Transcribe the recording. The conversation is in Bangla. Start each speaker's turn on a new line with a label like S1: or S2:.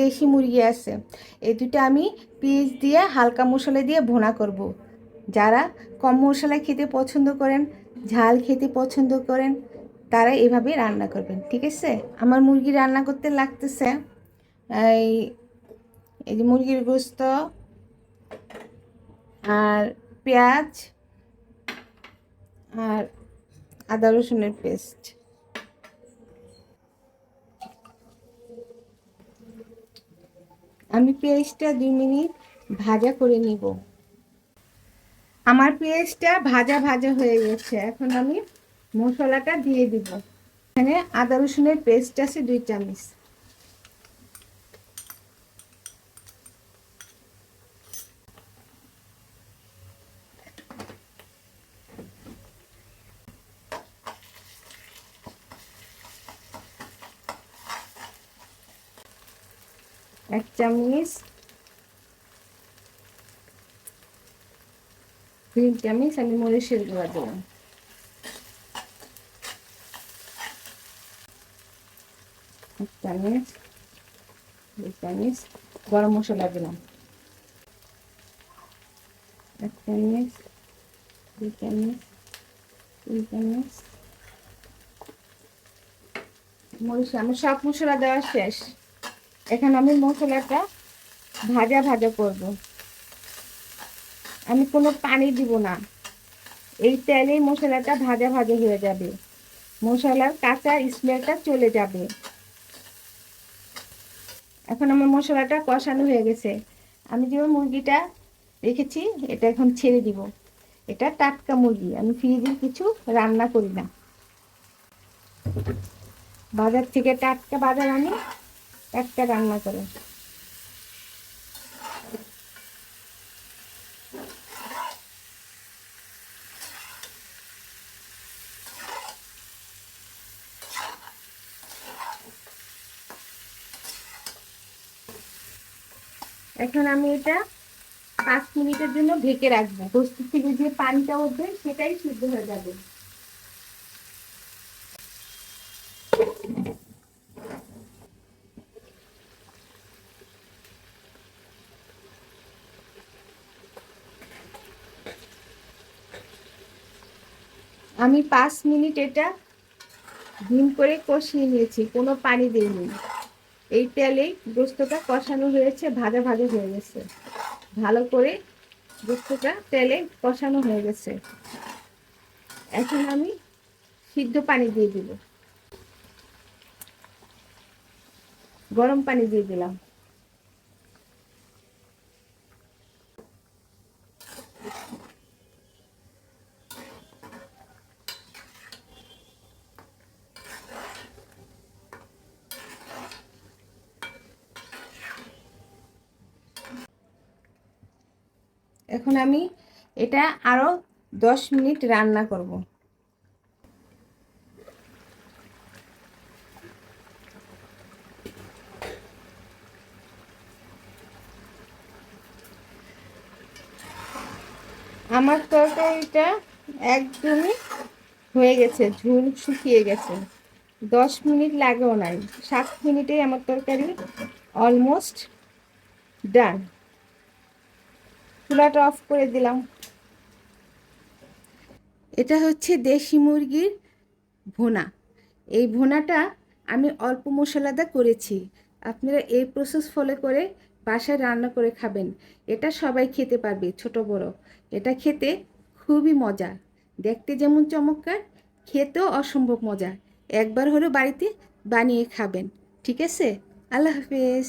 S1: দেশি মুরগি আছে, এই দুটো আমি পেঁয়াজ দিয়ে হালকা মশলা দিয়ে ভুনা করব। যারা কম মশলায় খেতে পছন্দ করেন, ঝাল খেতে পছন্দ করেন, তারা এভাবে রান্না করবেন, ঠিক আছে? আমার মুরগি রান্না করতে লাগতেছে এই এই যে মুরগির গোস্ত আর পেঁয়াজ আর আদা রসুনের পেস্ট। আমি পেঁয়াজটা 2 মিনিট ভাজা করে নিব। আমার পেঁয়াজটা ভাজা ভাজা হয়ে গেছে, এখন আমি মশলাটা দিয়ে দিব। এখানে আদা রসুনের পেস্ট আছে 2 চামচ। এক চামচ, 2 চামচ আমি মরিচের গুঁড়া দিলাম। এক চামচ, 2 চামচ গরম মশলা দিলাম। 1 চামচ, 2 চামচ, 3 চামচ মরিচ। আমার সব মশলা দেওয়া শেষ। এখন আমি মশলাটা ভাজা ভাজা করব। আমি কোনো পানি দিব না, এই তেলেই মশলাটা ভাজা ভাজা হয়ে যাবে, মশলার কাঁচা স্মেলটা চলে যাবে। এখন আমার মশলাটা কষানো হয়ে গেছে। আমি যে মুরগিটা রেখেছি এটা এখন ছেড়ে দিব। এটা টাটকা মুরগি, আমি ফ্রিজে কিছু রান্না করি না, বাজার থেকে টাটকা বাজার আনি, টাটকা রান্না করে। এখন আমি এটা 5 মিনিটের জন্য ঢেকে রাখবো। গোস্ত থেকে যে পানিটা উঠবে সেটাই সিদ্ধ হয়ে যাবে। আমি 5 মিনিট এটা ডিম করে কষিয়ে নিয়েছি, কোনো পানি দিইনি। এই তেলেই গোস্তটা কষানো হয়েছে, ভাজা ভাজা হয়ে গেছে, ভালো করে গোস্তটা তেলে কষানো হয়ে গেছে। এখন আমি সিদ্ধ পানি দিয়ে দিব, গরম পানি দিয়ে দিলাম। এখন আমি এটা আরো 10 মিনিট রান্না করব। আমার তরকারিটা একদমই হয়ে গেছে, ঝোল শুকিয়ে গেছে। 10 মিনিট লাগেও নাই, 7 মিনিটেই আমার তরকারি অলমোস্ট ডান। চুলাটা অফ করে দিলাম। এটা হচ্ছে দেশি মুরগির ভুনা। এই ভুনাটা আমি অল্প মশলাদা করেছি। আপনারা এই প্রসেস ফলো করে বাসায় রান্না করে খাবেন, এটা সবাই খেতে পারবে, ছোট বড়। এটা খেতে খুবই মজা, দেখতে যেমন চমৎকার, খেতেও অসম্ভব মজা। একবার হলেও বাড়িতে বানিয়ে খাবেন, ঠিক আছে? আল্লাহ হাফেজ।